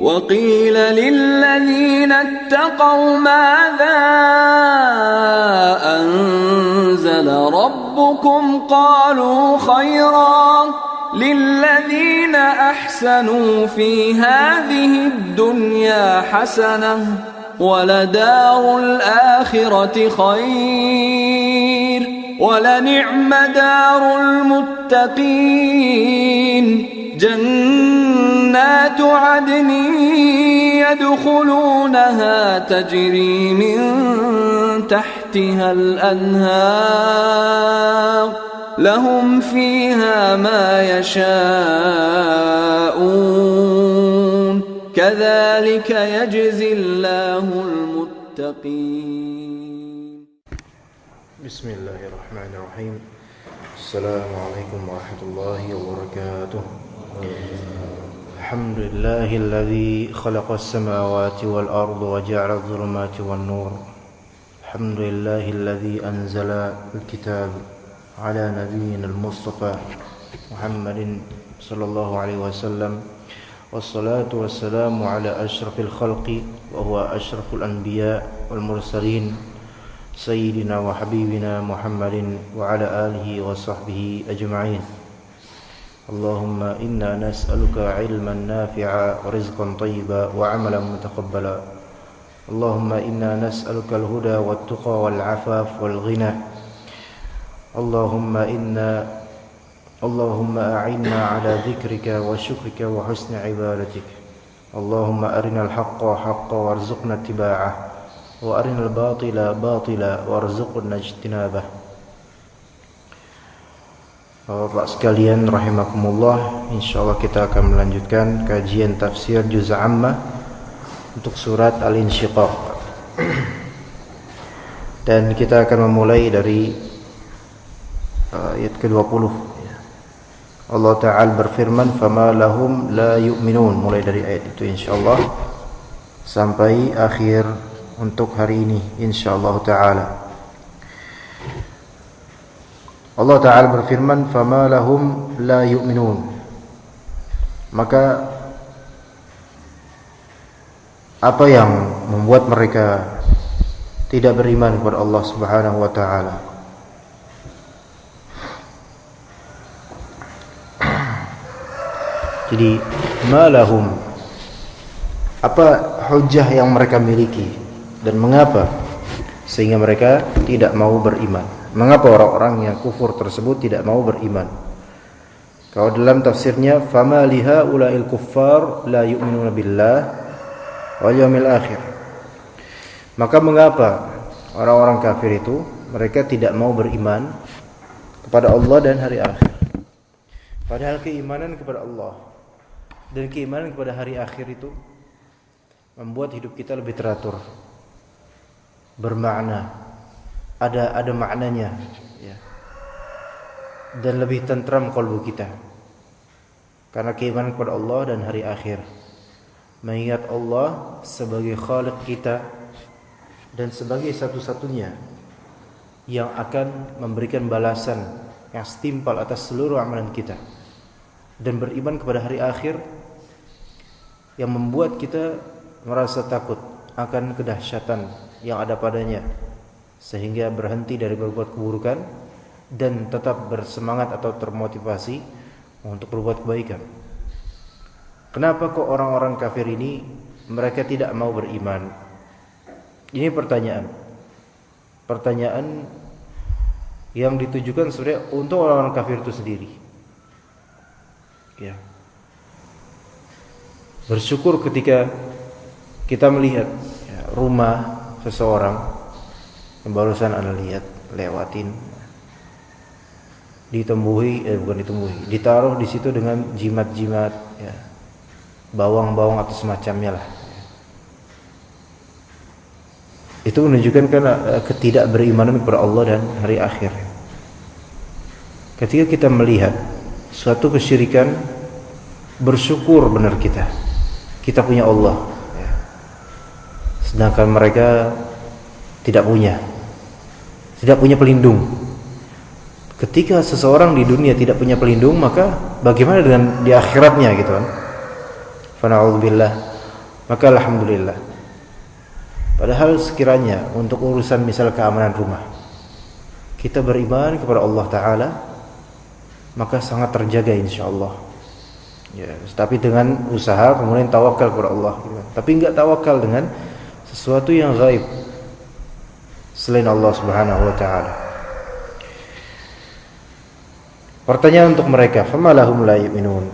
وقيل للذين اتقوا ماذا أنزل ربكم قالوا خيرا للذين أحسنوا في هذه الدنيا حسنة ولدار الآخرة خير ولنعم دار المتقين جنات عدن يدخلونها تجري من تحتها الأنهار لهم فيها ما يشاءون كذلك يجزي الله المتقين. بسم الله الرحمن الرحيم. السلام عليكم ورحمة الله وبركاته. الحمد لله الذي خلق السماوات والأرض وجعل الظلمات والنور. الحمد لله الذي أنزل الكتاب على نبينا المصطفى محمد صلى الله عليه وسلم والصلاة والسلام على أشرف الخلق وهو أشرف الأنبياء والمرسلين سيدنا وحبيبنا محمد وعلى آله وصحبه أجمعين. اللهم إنا نسألك علما نافعا ورزقا طيبا وعملا متقبلا. اللهم إنا نسألك الهدى والتقى والعفاف والغنى. اللهم أعنا على ذكرك وشكرك وحسن عبادتك. اللهم أرنا الحق حقا وارزقنا اتباعه وأرنا الباطل باطلا وارزقنا اجتنابه. Bapak sekalian rahimakumullah, insyaallah kita akan melanjutkan kajian tafsir juz ammah untuk surat Al-Insyiqaq. Dan kita akan memulai dari ayat ke-20. Allah Ta'ala berfirman, "Fama lahum la yu'minun." Mulai dari ayat itu insyaallah sampai akhir untuk hari ini insyaallah Ta'ala. Allah Ta'ala berfirman, "Fama lahum la yu'minun." Maka apa yang membuat mereka tidak beriman kepada Allah Subhanahu wa Ta'ala? Jadi ma lahum, apa hujjah yang mereka miliki dan mengapa sehingga mereka tidak mau beriman? Mengapa orang-orang yang kufur tersebut tidak mau beriman? Kalau dalam tafsirnya, fama liha ulail kuffar la yu'minuna billah wal yawmil akhir. Maka mengapa orang-orang kafir itu mereka tidak mau beriman kepada Allah dan hari akhir? Padahal keimanan kepada Allah dan keimanan kepada hari akhir itu membuat hidup kita lebih teratur, bermakna, ada maknanya, ya. Dan lebih tentram kalbu kita karena keimanan kepada Allah dan hari akhir, mengingat Allah sebagai khaliq kita dan sebagai satu-satunya yang akan memberikan balasan yang setimpal atas seluruh amalan kita, dan beriman kepada hari akhir yang membuat kita merasa takut akan kedahsyatan yang ada padanya, sehingga berhenti dari berbuat keburukan dan tetap bersemangat atau termotivasi untuk berbuat kebaikan. Kenapa kok orang-orang kafir ini mereka tidak mau beriman? Ini pertanyaan yang ditujukan sebenarnya untuk orang-orang kafir itu sendiri, ya. Bersyukur ketika kita melihat, ya, rumah seseorang yang barusan Anda lihat, lewatin, ditaruh di situ dengan jimat-jimat, ya, bawang-bawang atau semacamnya lah. Itu menunjukkan ketidakberimanan kepada Allah dan hari akhir. Ketika kita melihat suatu kesyirikan, bersyukur benar kita punya Allah, ya. Sedangkan mereka tidak punya pelindung. Ketika seseorang di dunia tidak punya pelindung, maka bagaimana dengan di akhiratnya, gitu kan? Fa na'udzubillah. maka alhamdulillah. Padahal sekiranya untuk urusan misal keamanan rumah kita beriman kepada Allah Ta'ala, maka sangat terjaga insyaAllah ya. Tapi dengan usaha kemudian tawakal kepada Allah gitu. Tapi enggak tawakal dengan sesuatu yang gaib selain Allah Subhanahu wa Ta'ala. Pertanyaan untuk mereka, famalahum la yu'minun.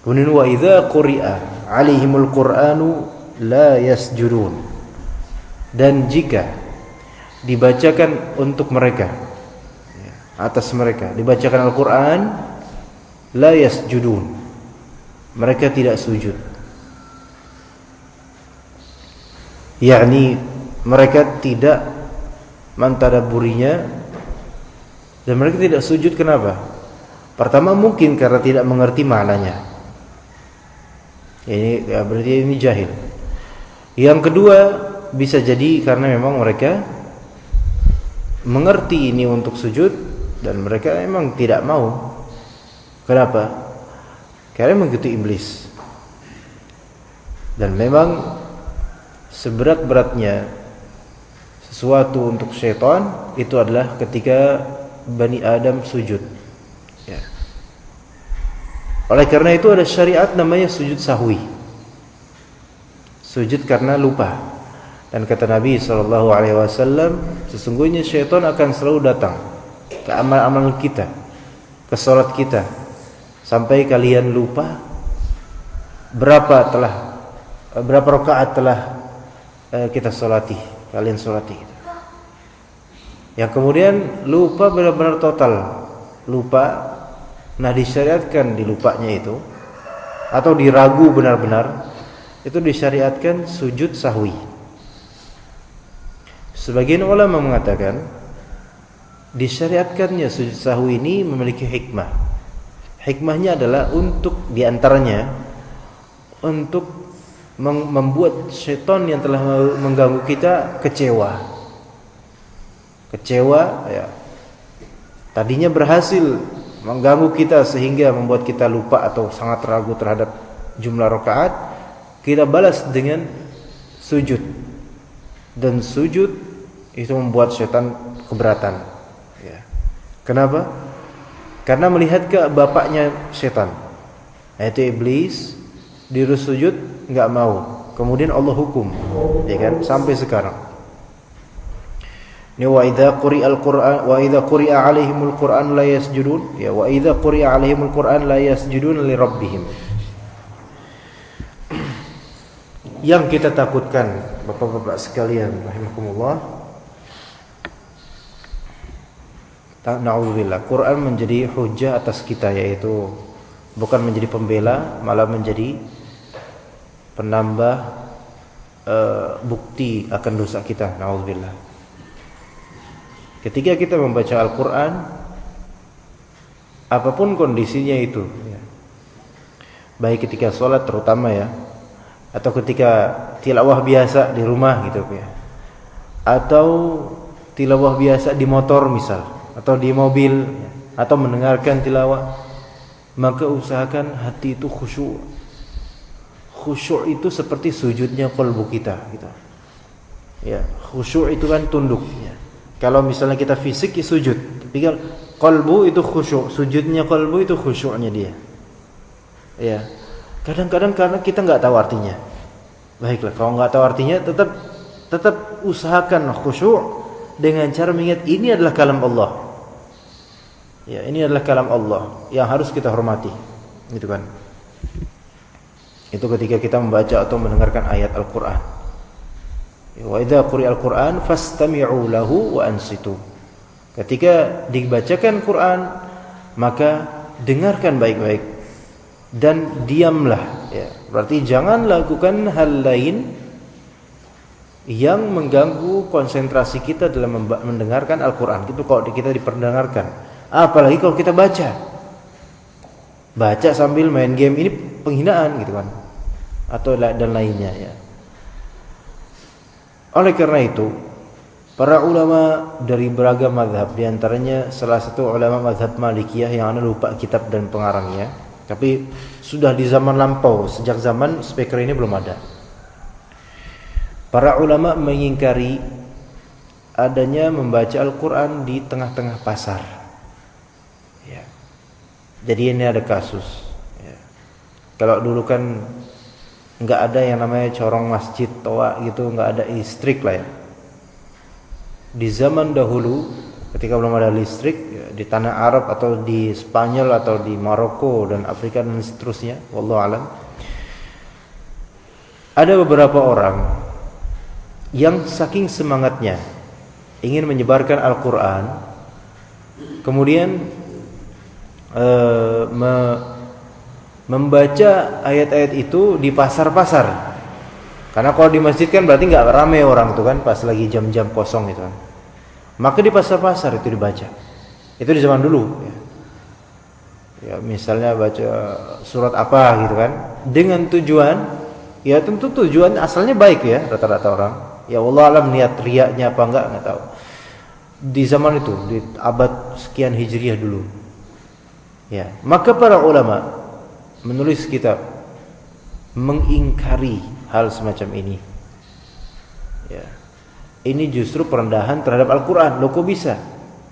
Kemudian wa idza quri'a 'alaihimul Qur'anu la yasjudun. Dan jika dibacakan untuk mereka, atas mereka dibacakan Al-Quran, la yasjudun, mereka tidak sujud. Yakni mereka tidak mentadabburinya dan mereka tidak sujud. Kenapa? Pertama mungkin karena tidak mengerti maknanya. Ini ya, berarti ini jahil. Yang kedua bisa jadi karena memang mereka mengerti ini untuk sujud dan mereka memang tidak mau. Kenapa? Karena mengikuti iblis. Dan memang seberat-beratnya sesuatu untuk syaitan itu adalah ketika Bani Adam sujud ya. Oleh karena itu ada syariat namanya sujud sahwi, sujud karena lupa. Dan kata Nabi SAW, sesungguhnya syaitan akan selalu datang ke amal-amal kita, ke salat kita, sampai kalian lupa berapa rakaat telah kita salati, kalian salati. Yang kemudian lupa benar-benar total, lupa. Nah disyariatkan di lupanya itu atau diragu benar-benar itu disyariatkan sujud sahwi. Sebagian ulama mengatakan disyariatkannya sujud sahwi ini memiliki hikmah. Hikmahnya adalah untuk diantaranya untuk membuat syaitan yang telah mengganggu kita kecewa ya. Tadinya berhasil mengganggu kita sehingga membuat kita lupa atau sangat ragu terhadap jumlah rakaat, kita balas dengan sujud. Dan sujud itu membuat syaitan keberatan ya. Kenapa? Karena melihat ke bapaknya syaitan, yaitu iblis, disuruh sujud enggak mau. Kemudian Allah hukum, ya kan? Sampai sekarang. Ini wa idza quri'al Qur'an wa idza quri'a 'alaihimul Qur'an la yasjudun ya wa idza quri'a 'alaihimul Qur'an la yasjudun li rabbihim. Yang kita takutkan Bapak-bapak sekalian rahimakumullah, na'udzubillah, Quran menjadi hujah atas kita, yaitu bukan menjadi pembela, malah menjadi penambah bukti akan dosa kita. Na'udzubillah. Ketika kita membaca Al-Quran, apapun kondisinya itu ya, baik ketika sholat terutama ya, atau ketika tilawah biasa di rumah gitu ya, atau tilawah biasa di motor misal, atau di mobil ya, atau mendengarkan tilawah, maka usahakan hati itu khusyuk. Khusyuk itu seperti sujudnya qalbu kita gitu. Ya, khusyuk itu kan tunduk ya. Kalau misalnya kita fisik ya sujud, tapi kalau qalbu itu khusyuk, sujudnya qalbu itu khusyuknya dia. Ya. Kadang-kadang karena kita enggak tahu artinya. Baiklah, kalau enggak tahu artinya tetap usahakan khusyuk dengan cara mengingat ini adalah kalam Allah. Ya, ini adalah kalam Allah yang harus kita hormati. Gitu kan. Itu ketika kita membaca atau mendengarkan ayat Al-Qur'an. Wa idza quri'al Qur'an fastami'u lahu wa ansitu. Ketika dibacakan Quran, maka dengarkan baik-baik dan diamlah ya. Berarti jangan lakukan hal lain yang mengganggu konsentrasi kita dalam mendengarkan Al-Qur'an. Itu kalau kita diperdengarkan. Apalagi kalau kita baca sambil main game, ini penghinaan gitu kan. Atau dan lainnya ya. Oleh karena itu, para ulama dari beragam mazhab, di antaranya salah satu ulama mazhab Malikiyah yang ana lupa kitab dan pengarangnya, Tapi sudah di zaman lampau, sejak zaman speaker ini belum ada. Para ulama mengingkari adanya membaca Al-Quran di tengah-tengah pasar. Ya. Jadi ini ada kasus. Ya. Kalau dulu kan nggak ada yang namanya corong masjid, toa gitu, nggak ada listrik lah ya. Di zaman dahulu, ketika belum ada listrik, ya, di tanah Arab atau di Spanyol atau di Maroko dan Afrika dan seterusnya, wallahu alam, ada beberapa orang yang saking semangatnya ingin menyebarkan Al-Quran, kemudian membaca ayat-ayat itu di pasar-pasar. Karena kalau di masjid kan berarti nggak ramai orang tuh kan pas lagi jam-jam kosong itu kan. Maka di pasar-pasar itu dibaca. Itu di zaman dulu. Ya misalnya baca surat apa gitu kan, dengan tujuan, ya tentu tujuan asalnya baik ya rata-rata orang. Ya Allah alam niat riaknya apa enggak tahu. Di zaman itu, di abad sekian Hijriah dulu. Ya, maka para ulama menulis kitab mengingkari hal semacam ini. Ya. Ini justru perendahan terhadap Al-Quran. Loh kok bisa?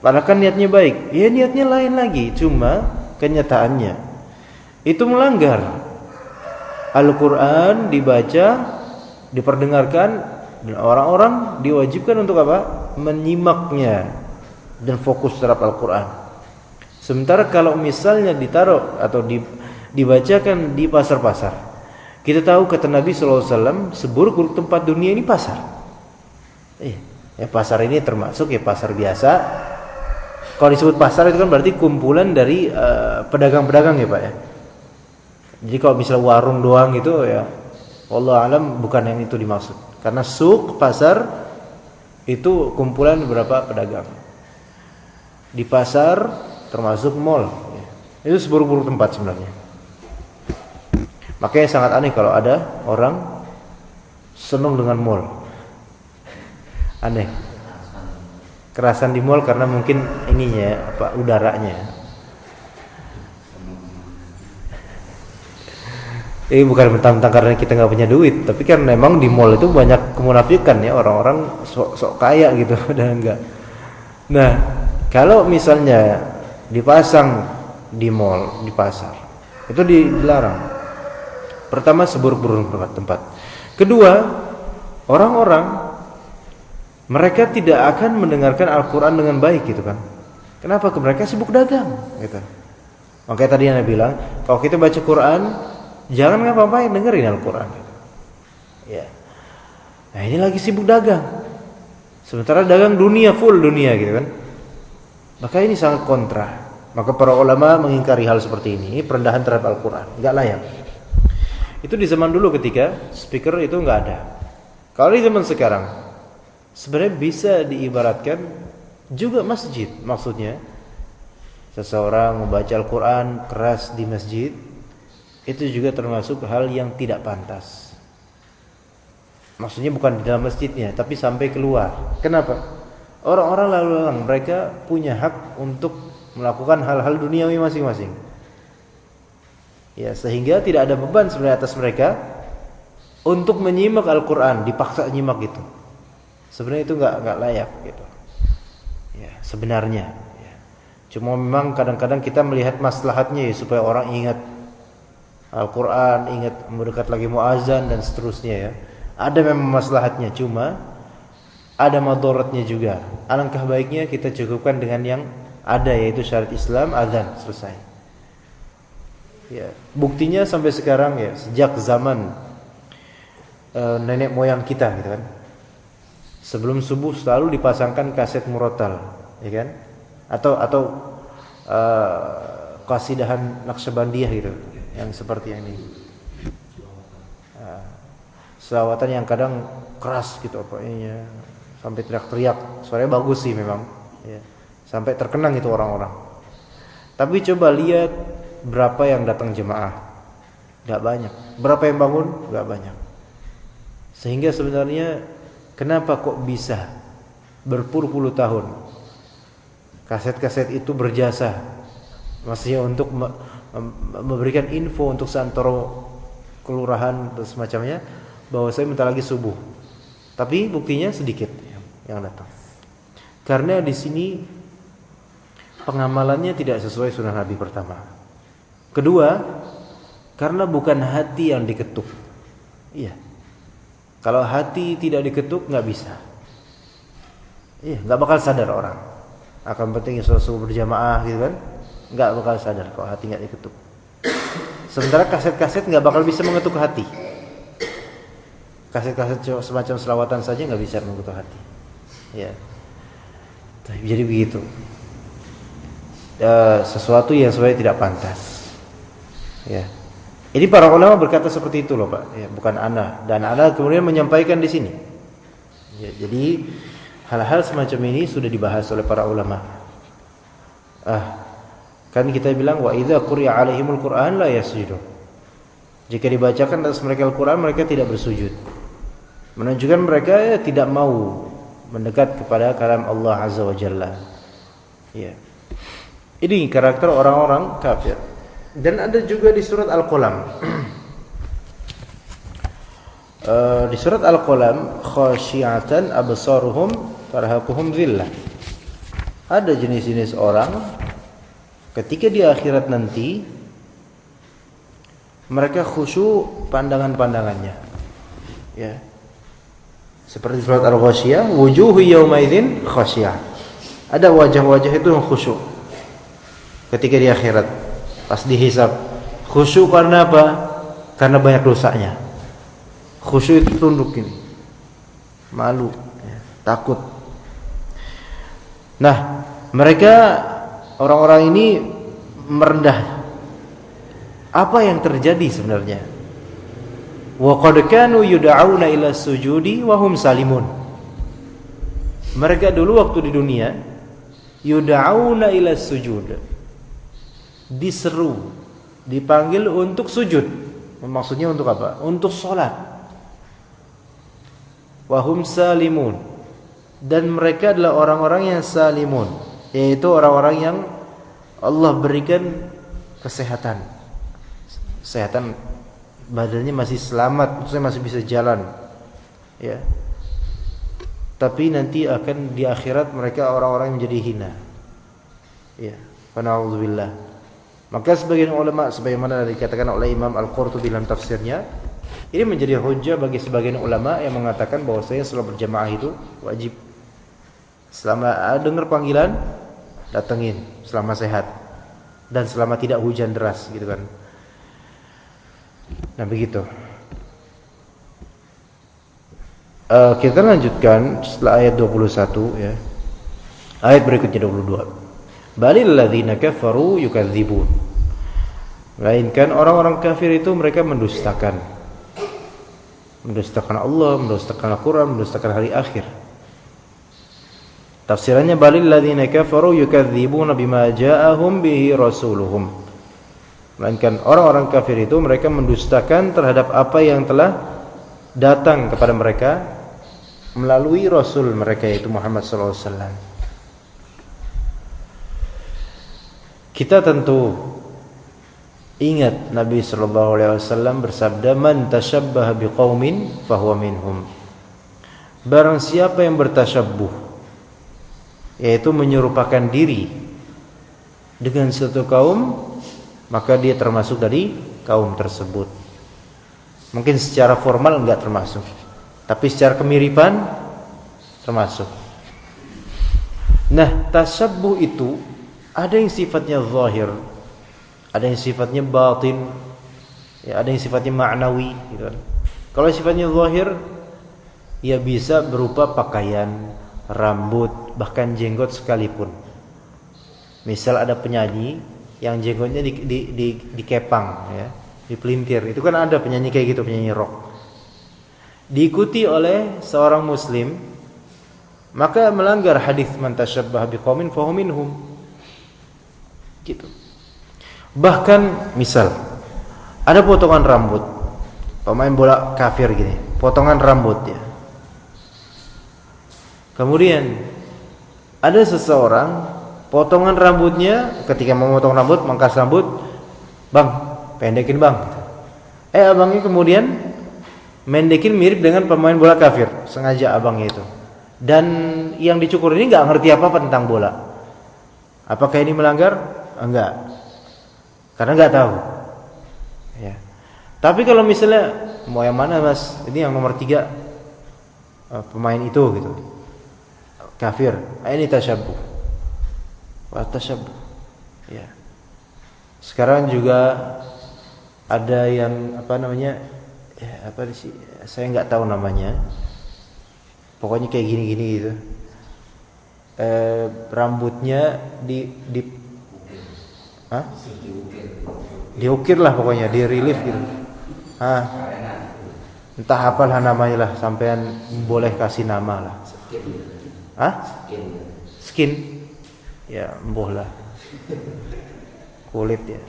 Padahal kan niatnya baik. Ya niatnya lain lagi. Cuma kenyataannya itu melanggar. Al-Quran dibaca, diperdengarkan, dan orang-orang diwajibkan untuk apa? Menyimaknya dan fokus terhadap Al-Quran. Sementara kalau misalnya ditaruh atau dibacakan di pasar-pasar, kita tahu kata Nabi SAW, seburuk-buruk tempat dunia ini pasar. Ya pasar ini termasuk ya pasar biasa. Kalau disebut pasar itu kan berarti kumpulan dari pedagang-pedagang ya Pak ya. Jadi kalau misalnya warung doang gitu ya, wallahu alam bukan yang itu dimaksud. Karena suk, pasar itu kumpulan beberapa pedagang. Di pasar termasuk mall. Itu seburuk-buruk tempat sebenarnya. Makanya sangat aneh kalau ada orang senang dengan mall. Aneh. Kerasan di mall karena mungkin ininya apa udaranya. Ini bukan mentang-mentang karena kita nggak punya duit, tapi kan memang di mall itu banyak kemunafikan ya, orang-orang sok kaya gitu dan enggak. Nah, kalau misalnya dipasang di mall, di pasar, itu dilarang. Pertama seburuk-buruk tempat. Kedua, orang-orang mereka tidak akan mendengarkan Al-Quran dengan baik gitu kan. Kenapa? Mereka sibuk dagang gitu. Makanya tadi Anda bilang, kalau kita baca Quran, jangan ngapa-ngapain, dengerin Al-Quran. Ya. Nah ini lagi sibuk dagang. Sementara dagang dunia, full dunia gitu kan. Maka ini sangat kontra. Maka para ulama mengingkari hal seperti ini, perendahan terhadap Al-Quran, nggak layak. Itu di zaman dulu ketika speaker itu nggak ada. Kalau di zaman sekarang, sebenarnya bisa diibaratkan juga masjid. Maksudnya, seseorang membaca Al-Quran keras di masjid, itu juga termasuk hal yang tidak pantas. Maksudnya bukan di dalam masjidnya, tapi sampai keluar. Kenapa? Orang-orang lalu lalang mereka punya hak untuk melakukan hal-hal duniawi masing-masing. Ya, sehingga tidak ada beban sebenarnya atas mereka untuk menyimak Al-Quran, dipaksa nyimak gitu. Sebenarnya itu nggak layak gitu. Ya, sebenarnya. Ya. Cuma memang kadang-kadang kita melihat maslahatnya ya, supaya orang ingat Al-Quran, ingat mendekat lagi muazan dan seterusnya ya. Ada memang maslahatnya, cuma ada madaratnya juga. Alangkah baiknya kita cukupkan dengan yang ada, yaitu syariat Islam, azan, selesai. Ya, buktinya sampai sekarang ya, sejak zaman nenek moyang kita gitu kan. Sebelum subuh selalu dipasangkan kaset murotal, ya kan? Atau qasidahan Naqsyabandiyah gitu, yang seperti yang ini. Selawatan yang kadang keras gitu apa ini, sampai teriak-teriak, suaranya bagus sih memang, ya. Sampai terkenang itu orang-orang. Tapi coba lihat berapa yang datang jemaah, nggak banyak. Berapa yang bangun, nggak banyak. Sehingga sebenarnya kenapa kok bisa berpuluh-puluh tahun kaset-kaset itu berjasa, maksudnya untuk memberikan info untuk seantero kelurahan dan semacamnya bahwa saya bentar lagi subuh. Tapi buktinya sedikit yang datang. Karena di sini pengamalannya tidak sesuai sunnah Nabi pertama. Kedua, karena bukan hati yang diketuk. Iya. Kalau hati tidak diketuk nggak bisa. Iya, nggak bakal sadar orang. Akan pentingnya sholat subuh berjamaah gitu kan? Nggak bakal sadar kalau hati nggak diketuk. Sementara kaset-kaset nggak bakal bisa mengetuk hati. Kaset-kaset semacam selawatan saja nggak bisa mengetuk hati. Ya. Jadi begitu. Sesuatu yang sebenarnya tidak pantas. Ya. Ini para ulama berkata seperti itu loh Pak. Ya, bukan ana. Dan ana kemudian menyampaikan di sini. Ya, jadi hal-hal semacam ini sudah dibahas oleh para ulama. Kan kita bilang wa idza quri'a 'alaihimul Qur'an la yasjudun. Jika dibacakan atas mereka Al-Qur'an mereka tidak bersujud. Menunjukkan mereka tidak mau mendekat kepada kalam Allah Azza wa Jalla. Ya. Ini karakter orang-orang kafir. Dan ada juga di surat Al-Qalam. Di surat Al-Qalam khasyi'atan absaruhum tarhaquhum dhillah. Ada jenis-jenis orang ketika di akhirat nanti mereka khusyuk pandangan-pandangannya. Ya. Seperti surat Al-Ghasyiyah, wujuhu yawma idzin khasyiyah. Ada wajah-wajah itu yang khusyuk ketika di akhirat pas dihisab. Khusyuk karena apa? Karena banyak dosanya. Khusyuk itu tunduk ini, malu, ya, takut. Nah, mereka orang-orang ini merendah. Apa yang terjadi sebenarnya? Wa qad kanu yud'auna ila sujudi wa hum salimun. Mereka dulu waktu di dunia yud'auna ila sujud. Diseru, dipanggil untuk sujud. Maksudnya untuk apa? Untuk salat. Wa hum salimun. Dan mereka adalah orang-orang yang salimun, yaitu orang-orang yang Allah berikan kesehatan. Kesehatan badannya masih selamat, maksudnya masih bisa jalan. Ya. Tapi nanti akan di akhirat mereka orang-orang yang menjadi hina. Ya, na'udzubillah. Maka sebagian ulama sebagaimana dikatakan oleh Imam Al-Qurtubi dalam tafsirnya, ini menjadi hujjah bagi sebagian ulama yang mengatakan bahwasanya salat berjamaah itu wajib. Selama dengar panggilan, datengin selama sehat dan selama tidak hujan deras gitu kan. Nah begitu. Kita lanjutkan setelah ayat 21 ya. Ayat berikutnya 22. Balil ladzina kafaru yukadzibun. Melainkan orang-orang kafir itu mereka mendustakan. Mendustakan Allah, mendustakan Al-Qur'an, mendustakan hari akhir. Tafsirannya balil ladzina kafaru yukadzibuna bima ja'ahum bihi rasuluhum. Melainkan orang-orang kafir itu mereka mendustakan terhadap apa yang telah datang kepada mereka melalui Rasul mereka yaitu Muhammad sallallahu alaihi wasallam. Kita tentu ingat Nabi sallallahu alaihi wasallam bersabda, "Man tashabbaha biqaumin fahuwa minhum." Barang siapa yang bertasyabbuh, yaitu menyerupakan diri dengan suatu kaum, maka dia termasuk dari kaum tersebut. Mungkin secara formal enggak termasuk, tapi secara kemiripan termasuk. Nah, tasyabbuh itu ada yang sifatnya zahir, ada yang sifatnya batin, ya, ada yang sifatnya ma'nawi gitu kan. Kalau sifatnya zahir ya bisa berupa pakaian, rambut, bahkan jenggot sekalipun. Misal ada penyanyi yang jenggotnya dikepang ya, dipelintir. Itu kan ada penyanyi kayak gitu, penyanyi rock. Diikuti oleh seorang muslim, maka melanggar hadis man tashabbaha biqaumin fahuwa minhum. Gitu. Bahkan misal ada potongan rambut, pemain bola kafir gini, potongan rambut ya. Kemudian ada seseorang potongan rambutnya ketika memotong rambut, mangkas rambut Bang, pendekin bang. Abangnya kemudian mendekin mirip dengan pemain bola kafir, sengaja abangnya itu. Dan yang dicukur ini nggak ngerti apa-apa tentang bola. Apakah ini melanggar? Enggak, karena nggak tahu. Ya. Tapi kalau misalnya mau yang mana mas? Ini yang nomor 3 pemain itu gitu, kafir. Ini tasyabuh. Wah, tasyabuh. Ya. Sekarang juga ada yang apa namanya? Ya, apa sih? Saya nggak tahu namanya. Pokoknya kayak gini-gini gitu. Rambutnya diukir lah pokoknya, di relief gitu. Entah apalah namanya lah, sampean boleh kasih nama lah. Skin. Ya, mboh lah. Kulit ya.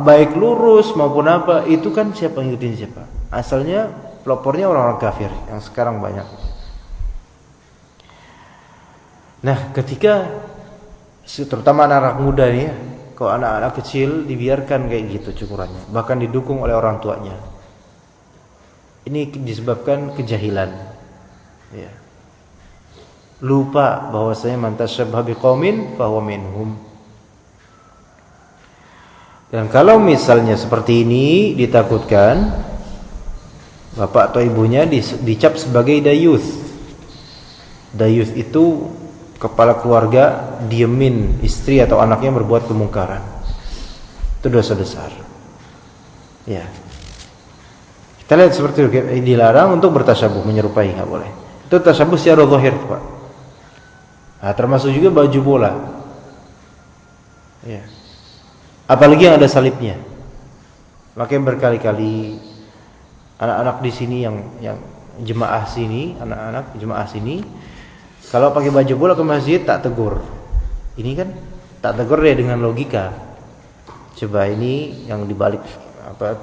Baik lurus maupun apa, itu kan siapa ngikutin siapa. Asalnya pelopornya orang-orang kafir yang sekarang banyak. Nah, ketika terutama anak-anak muda nih ya, kalau anak-anak kecil dibiarkan kayak gitu cukurannya, bahkan didukung oleh orang tuanya. Ini disebabkan kejahilan. Ya. Lupa bahwasanya man tasyabbaha biqaumin fahuwa minhum. Dan kalau misalnya seperti ini ditakutkan bapak atau ibunya dicap sebagai dayuth. Dayuth itu kepala keluarga diemin istri atau anaknya berbuat kemungkaran. Itu dosa besar. Ya. Kita lihat seperti itu, dilarang untuk bertasyabuh, menyerupai, nggak boleh. Itu tasyabuh secara zahir, Pak. Nah, termasuk juga baju bola. Ya. Apalagi yang ada salibnya. Makanya berkali-kali anak-anak di sini yang jemaah sini, anak-anak jemaah sini, kalau pakai baju bola ke masjid tak tegur. Ini kan tak tegur ya dengan logika. Coba ini yang dibalik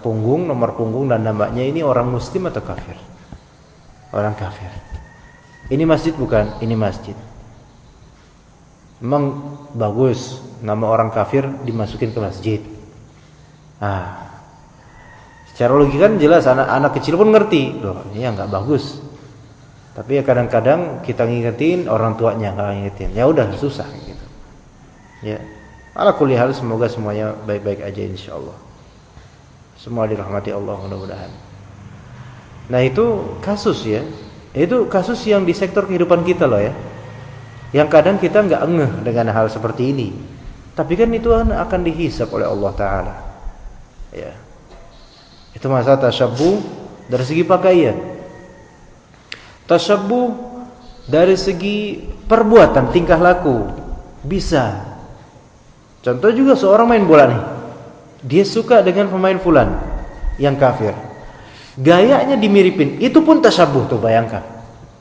punggung, nomor punggung dan namanya ini orang muslim atau kafir? Orang kafir. Ini masjid bukan? Ini masjid. Memang bagus nama orang kafir dimasukin ke masjid. Secara logika kan jelas, anak kecil pun ngerti. Loh, ini nggak bagus. Tapi ya kadang-kadang kita ngingetin, orang tuanya nggak ngingetin. Ya udah susah gitu. Ya. Ala kulli hal, semoga semuanya baik-baik aja insyaallah. Semua dirahmati Allah mudah-mudahan. Nah, itu kasus ya. Itu kasus yang di sektor kehidupan kita loh ya. Yang kadang kita nggak ngeh dengan hal seperti ini. Tapi kan itu akan dihisab oleh Allah Ta'ala. Ya. Itu masalah tasyabbuh dari segi pakaian. Tasyabbuh dari segi perbuatan, tingkah laku. Bisa. Contoh juga seorang main bola nih. Dia suka dengan pemain fulan yang kafir. Gayanya dimiripin. Itu pun tasyabbuh tuh, bayangkan.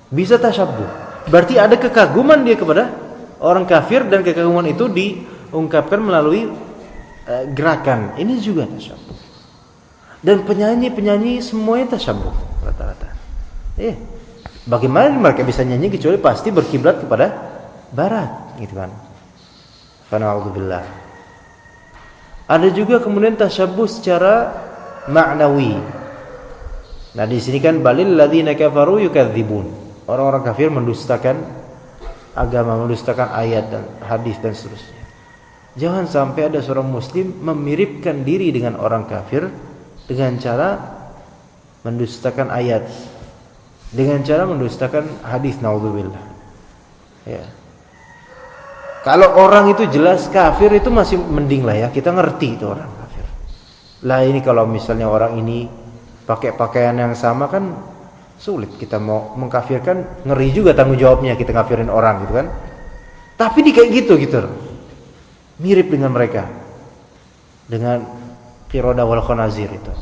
Bisa tasyabbuh. Berarti ada kekaguman dia kepada orang kafir, dan kekaguman itu diungkapkan melalui gerakan. Ini juga tasyabbuh. Dan penyanyi-penyanyi semuanya tasyabbuh rata-rata. Bagaimana mereka bisa nyanyi kecuali pasti berkiblat kepada barat, gitu kan? Fana'udzubillah. Ada juga kemudian tasyabbuh secara ma'nawi. Nah, di sini kan balil ladzina kafaru yukadzibun. Orang-orang kafir mendustakan agama, mendustakan ayat dan hadis dan seterusnya. Jangan sampai ada seorang muslim memiripkan diri dengan orang kafir dengan cara mendustakan ayat, dengan cara mendustakan hadis, naudzubillah. Ya. Kalau orang itu jelas kafir itu masih mending lah ya, kita ngerti itu orang kafir. Lah ini kalau misalnya orang ini pakai pakaian yang sama kan sulit kita mau mengkafirkan, ngeri juga tanggung jawabnya kita kafirin orang gitu kan. Tapi di kayak gitu mirip dengan mereka, dengan Qirodah wal Khanazir itu.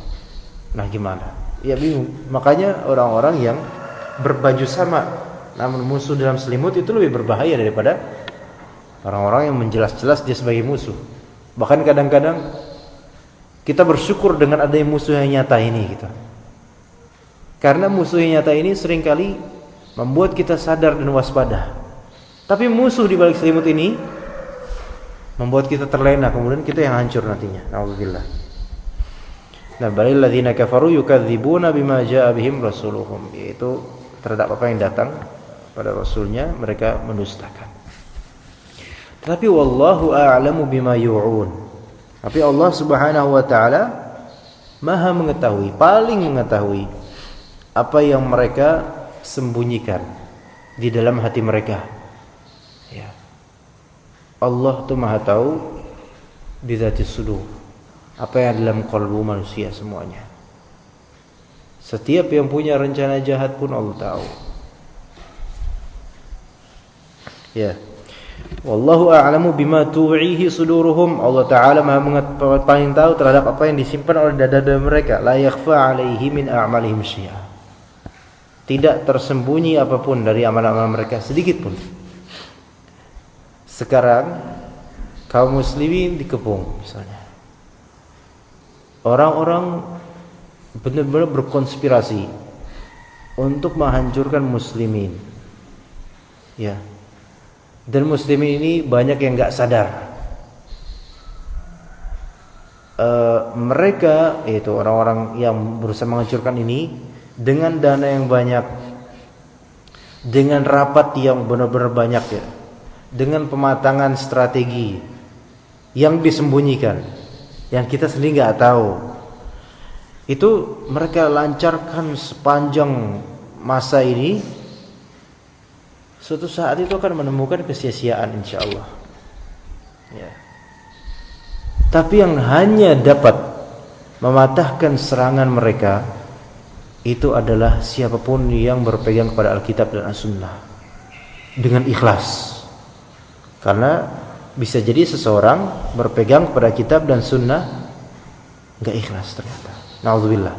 Nah gimana? Ya bingung. Makanya orang-orang yang berbaju sama namun musuh dalam selimut itu lebih berbahaya daripada orang-orang yang menjelas-jelas dia sebagai musuh. Bahkan kadang-kadang kita bersyukur dengan adanya musuh yang nyata ini gitu. Karena musuh yang nyata ini seringkali membuat kita sadar dan waspada. Tapi musuh di balik selimut ini membuat kita terlena, kemudian kita yang hancur nantinya. Nauzubillah. Nah, balil ladzina kafaru yukadzibuna bima jaa bihim rasuluhum, yaitu terhadap apa yang datang pada rasulnya mereka mendustakan. Tapi wallahu a'lamu bima yu'un. Tapi Allah Subhanahu wa taala Maha mengetahui, paling mengetahui apa yang mereka sembunyikan di dalam hati mereka. Ya. Allah tuh Maha tahu di dzati sudur, apa yang dalam kalbu manusia semuanya. Setiap yang punya rencana jahat pun Allah tahu. Ya. Wallahu a'lamu bima tu'ihi suduruhum. Allah Ta'ala paling tahu terhadap apa yang disimpan oleh dada-dada mereka. La yakhfa 'alaihi min a'malihim syai'a. Tidak tersembunyi apapun dari amal-amal mereka sedikit pun. Sekarang kaum muslimin dikepung misalnya. Orang-orang benar-benar berkonspirasi untuk menghancurkan muslimin. Ya. Dan muslimin ini banyak yang enggak sadar. Mereka yaitu orang-orang yang berusaha menghancurkan ini dengan dana yang banyak, dengan rapat yang benar-benar banyak ya, dengan pematangan strategi yang disembunyikan, yang kita sendiri enggak tahu. Itu mereka lancarkan sepanjang masa ini. Suatu saat itu akan menemukan kesia-siaan insyaallah. Ya. Tapi yang hanya dapat mematahkan serangan mereka itu adalah siapapun yang berpegang kepada Alkitab dan As-Sunnah dengan ikhlas. Karena bisa jadi seseorang berpegang kepada kitab dan sunnah enggak ikhlas ternyata. Nauzubillah.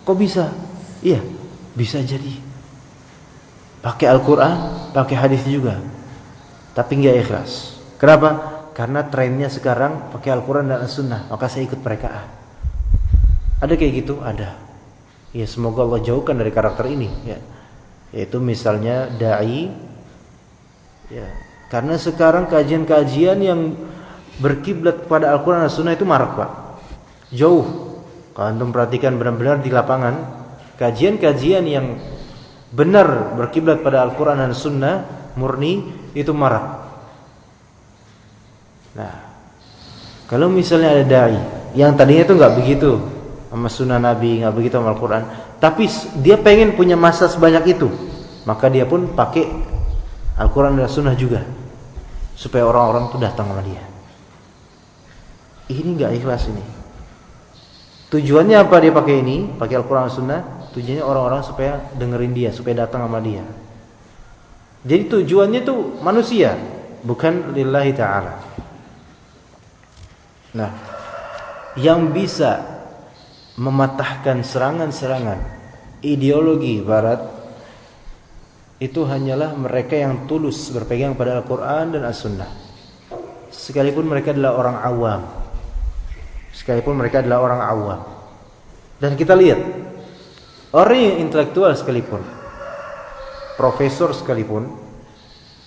Kok bisa? Iya, bisa jadi. Pakai Al-Quran, pakai hadis juga, tapi enggak ikhlas. Kenapa? Karena trennya sekarang pakai Al-Quran dan As-Sunnah, maka saya ikut mereka. Ada kayak gitu? Ada. Ya, semoga Allah jauhkan dari karakter ini ya. Yaitu misalnya dai ya. Karena sekarang kajian-kajian yang berkiblat kepada Al-Quran dan As-Sunnah itu marak, Pak. Jauh. Kalau antum perhatikan benar-benar di lapangan, kajian-kajian yang benar berkiblat pada Al-Quran dan Sunnah murni itu marak. Nah, kalau misalnya ada dai yang tadinya itu nggak begitu sama Sunnah Nabi, nggak begitu sama Al-Quran, tapi dia pengen punya masa sebanyak itu, maka dia pun pakai Al-Quran dan Sunnah juga supaya orang-orang itu datang sama dia. Ini nggak ikhlas ini. Tujuannya apa dia pakai ini, pakai Al-Quran dan Sunnah? Tujuannya orang-orang supaya dengerin dia, supaya datang sama dia. Jadi tujuannya itu manusia, bukan lillahi ta'ala. Nah, yang bisa mematahkan serangan-serangan ideologi barat itu hanyalah mereka yang tulus berpegang pada Al-Quran dan As-Sunnah. Sekalipun mereka adalah orang awam. Dan kita lihat orang yang intelektual sekalipun, profesor sekalipun,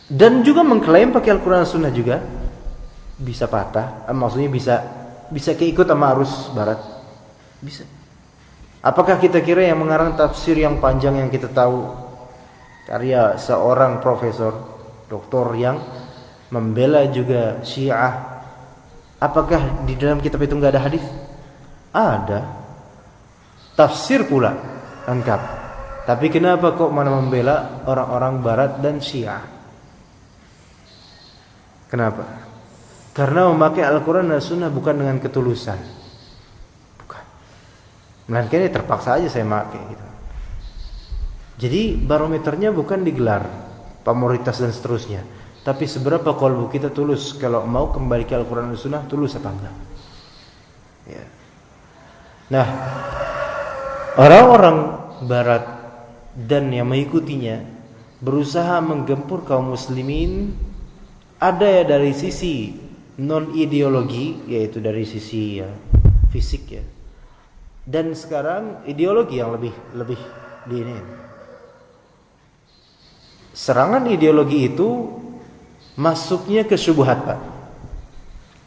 dan juga mengklaim pakai Al-Quran dan Sunnah juga bisa patah, maksudnya bisa keikut sama arus barat, bisa. Apakah kita kira yang mengarang tafsir yang panjang yang kita tahu karya seorang profesor, doktor yang membela juga Syiah, apakah di dalam kitab itu enggak ada hadis? Ada. Tafsir pula lengkap. Tapi kenapa kok mana membela orang-orang barat dan Syiah? Kenapa? Karena memakai Al-Quran dan Sunnah bukan dengan ketulusan. Bukan. Melainkan ini terpaksa aja saya pakai gitu. Jadi barometernya bukan digelar pamoritas dan seterusnya, tapi seberapa kalbu kita tulus kalau mau kembali ke Al-Quran dan Sunnah, tulus apa enggak? Ya. Nah, orang-orang barat dan yang mengikutinya berusaha menggempur kaum muslimin, ada ya dari sisi non ideologi, yaitu dari sisi ya, fisik ya, dan sekarang ideologi yang lebih di ini. Serangan ideologi itu masuknya ke syubhat, Pak.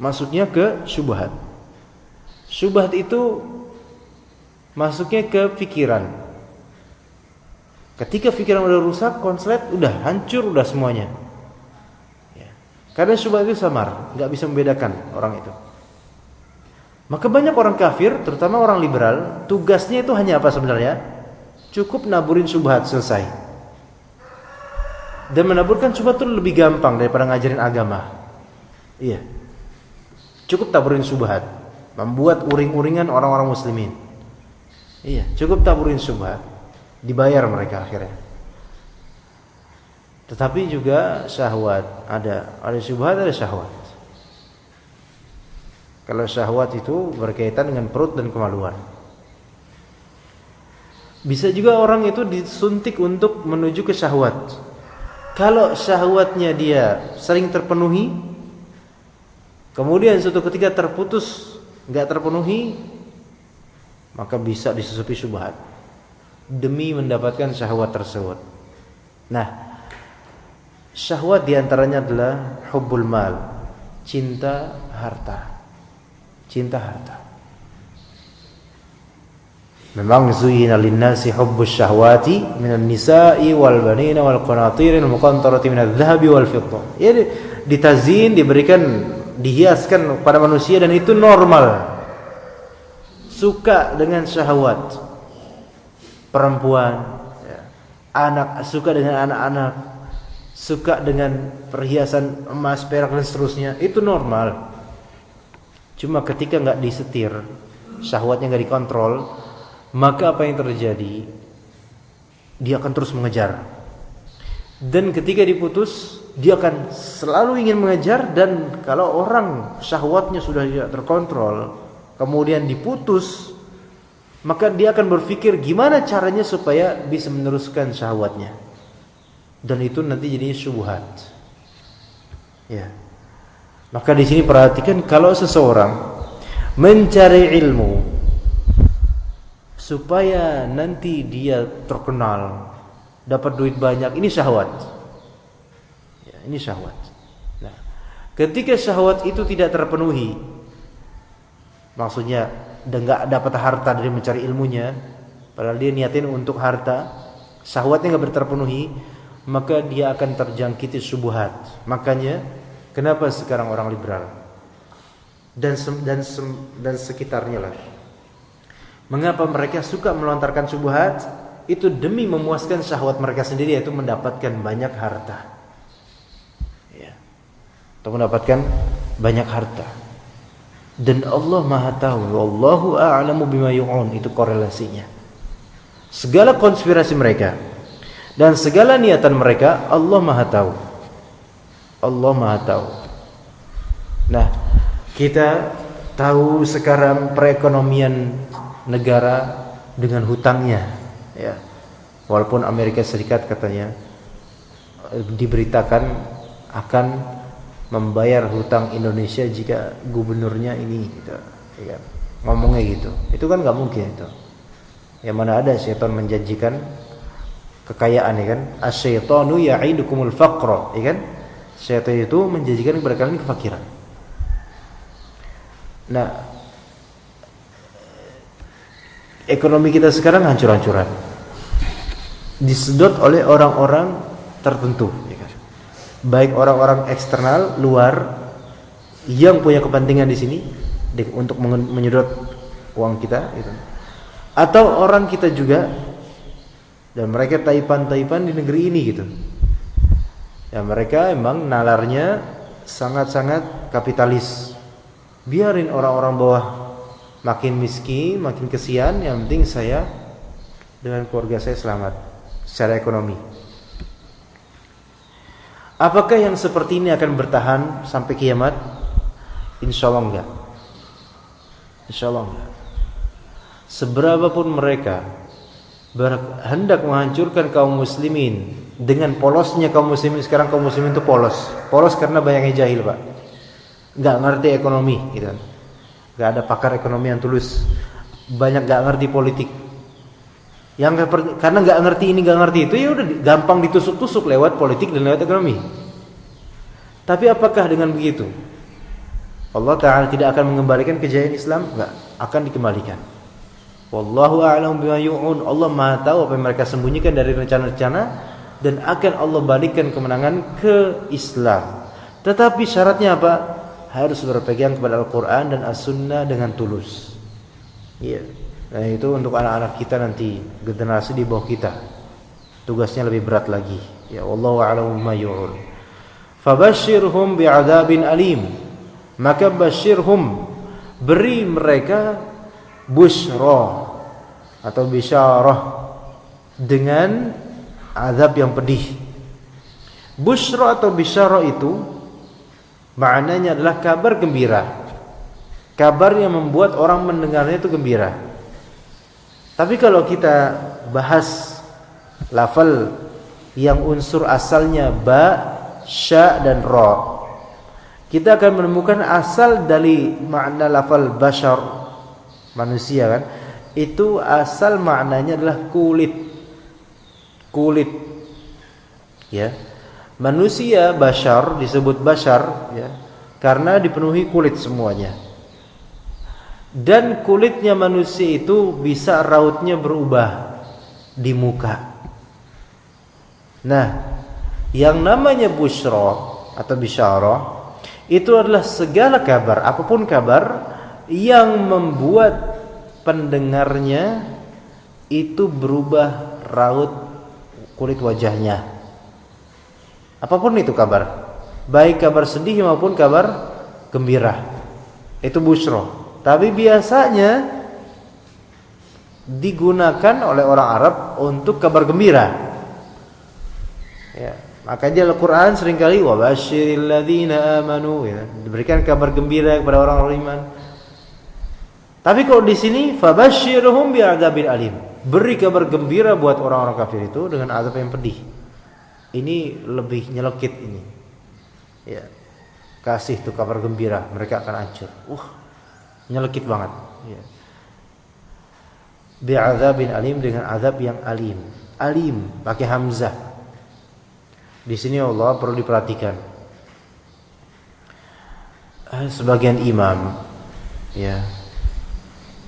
masuknya ke syubhat. Syubhat itu masuknya ke pikiran. Ketika pikiran udah rusak, konslet, udah hancur, udah semuanya. Ya. Karena syubhat itu samar, nggak bisa membedakan orang itu. Maka banyak orang kafir, terutama orang liberal, tugasnya itu hanya apa sebenarnya? Cukup naburin syubhat, selesai. Dan menaburkan syubhat itu lebih gampang daripada ngajarin agama. Iya. Cukup taburin syubhat, membuat uring-uringan orang-orang muslimin. Iya, cukup taburin syubhat, dibayar mereka akhirnya. Tetapi juga syahwat, ada syubhat, ada syahwat. Kalau syahwat itu berkaitan dengan perut dan kemaluan. Bisa juga orang itu disuntik untuk menuju ke syahwat. Kalau syahwatnya dia sering terpenuhi, kemudian suatu ketika terputus, nggak terpenuhi, maka bisa disusupi syubhat demi mendapatkan syahwat tersebut. Nah, syahwat diantaranya adalah hubbul mal, cinta harta. Cinta harta. Memang zuyina linnasi hubbus syahwati minan nisa'i wal banina wal qanatiril muqantarati minadh dhahabi wal fiddah. Ya, ditazin, diberikan, dihiaskan pada manusia, dan itu normal. Suka dengan syahwat perempuan, ya. Anak suka dengan anak-anak, suka dengan perhiasan emas, perak dan seterusnya, itu normal. Cuma ketika nggak disetir, syahwatnya nggak dikontrol, maka apa yang terjadi? Dia akan terus mengejar. Dan ketika diputus, dia akan selalu ingin mengejar. Dan kalau orang syahwatnya sudah tidak terkontrol, kemudian diputus, maka dia akan berpikir gimana caranya supaya bisa meneruskan syahwatnya. Dan itu nanti jadinya syubhat. Ya. Maka di sini perhatikan, kalau seseorang mencari ilmu supaya nanti dia terkenal, dapat duit banyak, ini syahwat. Ya, ini syahwat. Nah, ketika syahwat itu tidak terpenuhi, maksudnya nggak dapat harta dari mencari ilmunya, padahal dia niatin untuk harta, syahwatnya nggak terpenuhi, maka dia akan terjangkiti syubhat. Makanya kenapa sekarang orang liberal dan sekitarnya lah, mengapa mereka suka melontarkan syubhat? Itu demi memuaskan syahwat mereka sendiri, yaitu mendapatkan banyak harta, ya, atau mendapatkan banyak harta. Dan Allah Maha tahu, wallahu a'lamu bima yu'un, itu korelasinya. Segala konspirasi mereka dan segala niatan mereka, Allah Maha tahu. Allah Maha tahu. Nah, kita tahu sekarang perekonomian negara dengan hutangnya, ya. Walaupun Amerika Serikat katanya diberitakan akan membayar hutang Indonesia jika gubernurnya ini, gitu, ya. Ngomongnya gitu. Itu kan nggak mungkin itu. Yang mana ada syaitan menjanjikan kekayaan, ya kan? Asy-syaitanu ya'idukumul faqra, ya kan? Syaitan itu menjanjikan kepada kalian kefakiran. Nah, ekonomi kita sekarang hancur-hancuran, disedot oleh orang-orang tertentu, ya kan? Baik orang-orang eksternal luar yang punya kepentingan di sini untuk menyedot uang kita, gitu. Atau orang kita juga, dan mereka taipan-taipan di negeri ini, gitu. Ya, mereka emang nalarnya sangat-sangat kapitalis. Biarin orang-orang bawah makin miskin, makin kesian, yang penting saya dengan keluarga saya selamat secara ekonomi. Apakah yang seperti ini akan bertahan sampai kiamat? Insya Allah enggak. Insya Allah enggak. Seberapapun mereka hendak menghancurkan kaum muslimin dengan polosnya kaum muslimin. Sekarang kaum muslimin itu polos karena banyaknya jahil, Pak. Nggak ngerti ekonomi, gitu. Nggak ada pakar ekonomi yang tulus. Banyak nggak ngerti politik. Karena nggak ngerti ini, nggak ngerti itu, ya udah gampang ditusuk-tusuk lewat politik dan lewat ekonomi. Tapi apakah dengan begitu Allah Ta'ala tidak akan mengembalikan kejayaan Islam, enggak, akan dikembalikan. Wallahu a'lam bima yu'un. Allah Maha tahu apa yang mereka sembunyikan dari rencana-rencana, dan akan Allah balikan kemenangan ke Islam. Tetapi syaratnya apa? Harus berpegang kepada Al-Qur'an dan As-Sunnah dengan tulus. Iya. Nah, itu untuk anak-anak kita nanti, generasi di bawah kita. Tugasnya lebih berat lagi. Ya, wallahu a'lam bima yu'un. Fabashshirhum bi'adzabin alim. Maka basyirhum, beri mereka busyra atau bisyarah dengan azab yang pedih. Busyra atau bisyarah itu maknanya adalah kabar gembira. Kabar yang membuat orang mendengarnya itu gembira. Tapi kalau kita bahas lafal yang unsur asalnya ba, sya dan ra, kita akan menemukan asal dari makna lafal bashar, manusia kan, itu asal maknanya adalah kulit. Kulit. Ya. Manusia bashar disebut bashar ya, karena dipenuhi kulit semuanya. Dan kulitnya manusia itu bisa rautnya berubah di muka. Nah, yang namanya busyra atau bisyarah itu adalah segala kabar, apapun kabar yang membuat pendengarnya itu berubah raut kulit wajahnya. Apapun itu kabar, baik kabar sedih maupun kabar gembira, itu busyra. Tapi biasanya digunakan oleh orang Arab untuk kabar gembira. Ya. Makanya Al-Quran seringkali wabashiril ladzina amanu, ya, diberikan kabar gembira kepada orang-orang iman. Tapi kalau di sini fabashshirhum bi'adzabin alim, beri kabar gembira buat orang-orang kafir itu dengan azab yang pedih. Ini lebih nyelekit ini. Ya. Kasih tuh kabar gembira, mereka akan hancur. Nyelekit banget, ya. Bi'adzabin alim, dengan azab yang alim. Alim pakai hamzah. Di sini Allah perlu diperhatikan. Sebagian imam ya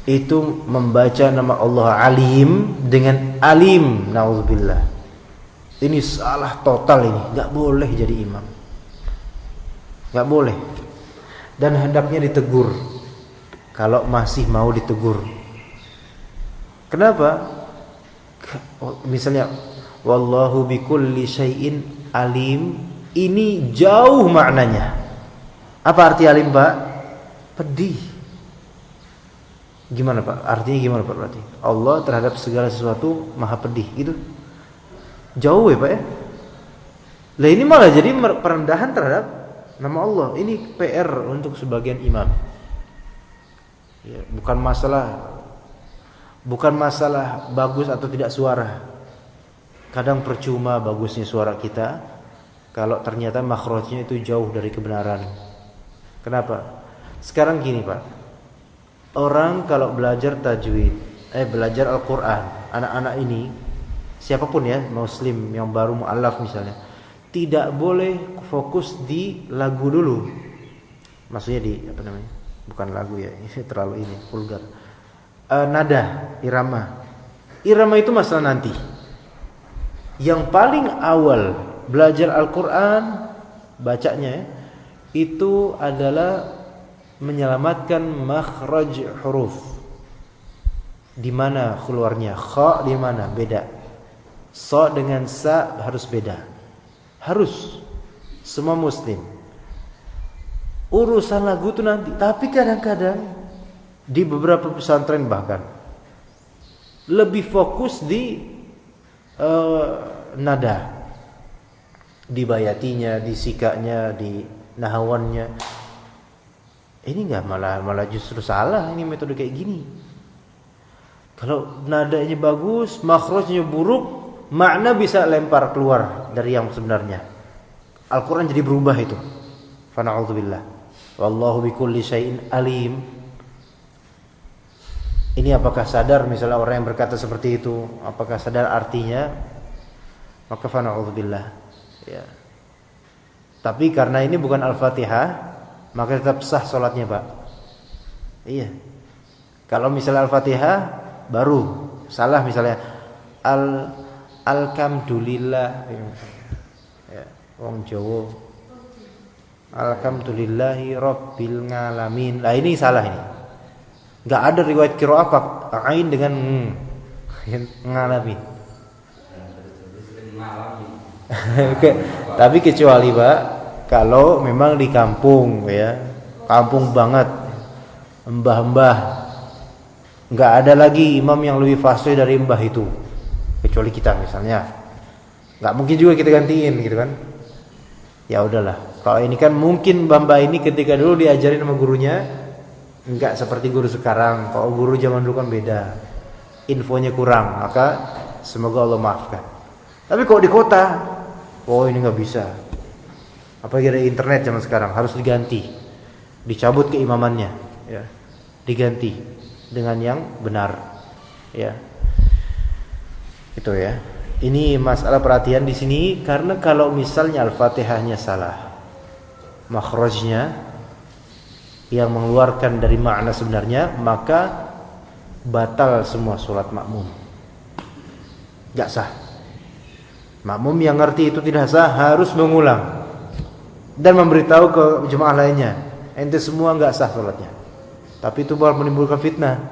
itu membaca nama Allah Alim dengan Alim, naudzubillah. Ini salah total ini, enggak boleh jadi imam. Enggak boleh. Dan hendaknya ditegur kalau masih mau ditegur. Kenapa? Misalnya wallahu bikulli syai'in alim, ini jauh maknanya. Apa arti alim, Pak? Pedih. Gimana, Pak? Artinya gimana, Pak? Berarti Allah terhadap segala sesuatu maha pedih gitu. Jauh ya, Pak ya? Lah ini malah jadi perendahan terhadap nama Allah. Ini PR untuk sebagian imam. Ya, bukan masalah bagus atau tidak suara. Kadang percuma bagusnya suara kita kalau ternyata makhrajnya itu jauh dari kebenaran. Kenapa? Sekarang gini, Pak. Orang kalau belajar tajwid, belajar Al-Quran, anak-anak ini siapapun ya, muslim yang baru mu'allaf misalnya, tidak boleh fokus di lagu dulu. Maksudnya di apa namanya? Bukan lagu ya, ini terlalu ini vulgar. Nada, irama. Irama itu masalah nanti. Yang paling awal belajar Al-Quran bacanya itu adalah menyelamatkan makhraj huruf. Di mana keluarnya? Kha di mana? Beda. Sa dengan sa harus beda. Harus semua muslim. Urusan lagu itu nanti. Tapi kadang-kadang di beberapa pesantren bahkan lebih fokus di nada, di bayatinya, di sikanya, di nahawannya. Ini enggak, malah justru salah ini metode kayak gini. Kalau nadanya bagus, makhrajnya buruk, makna bisa lempar keluar dari yang sebenarnya. Al-Quran jadi berubah itu. Fa na'udzubillah. Wallahu bikulli syai'in alim. Ini apakah sadar misalnya orang yang berkata seperti itu, apakah sadar artinya? Maka fa na'udzubillah. Ya. Tapi karena ini bukan Al-Fatihah, maka tetap sah sholatnya, Pak. Iya. Kalau misalnya Al-Fatihah baru salah misalnya alhamdulillah, ya, wong Jawa alhamdulillahi rabbil ngalamin. Lah ini salah ini. Enggak ada riwayat qiraah ain dengan ngalamin. Oke, tapi kecuali Pak kalau memang di kampung ya, kampung banget, mbah-mbah, nggak ada lagi imam yang lebih fasih dari mbah itu, kecuali kita misalnya, nggak mungkin juga kita gantiin gitu kan? Ya udahlah. Kalau ini kan mungkin mbah-mbah ini ketika dulu diajarin sama gurunya, nggak seperti guru sekarang. Kalau guru zaman dulu kan beda, infonya kurang, maka semoga Allah maafkan. Tapi kalau di kota, oh ini nggak bisa. Apalagi ada internet zaman sekarang, harus diganti, dicabut keimamannya, ya, diganti dengan yang benar, ya. Itu ya. Ini masalah perhatian di sini karena kalau misalnya Al-Fatihahnya salah, makhrajnya yang mengeluarkan dari makna sebenarnya, maka batal semua sholat makmum, nggak sah. Makmum yang ngerti itu tidak sah harus mengulang dan memberitahu ke jemaah lainnya, ente semua nggak sah sholatnya. Tapi itu bakal menimbulkan fitnah.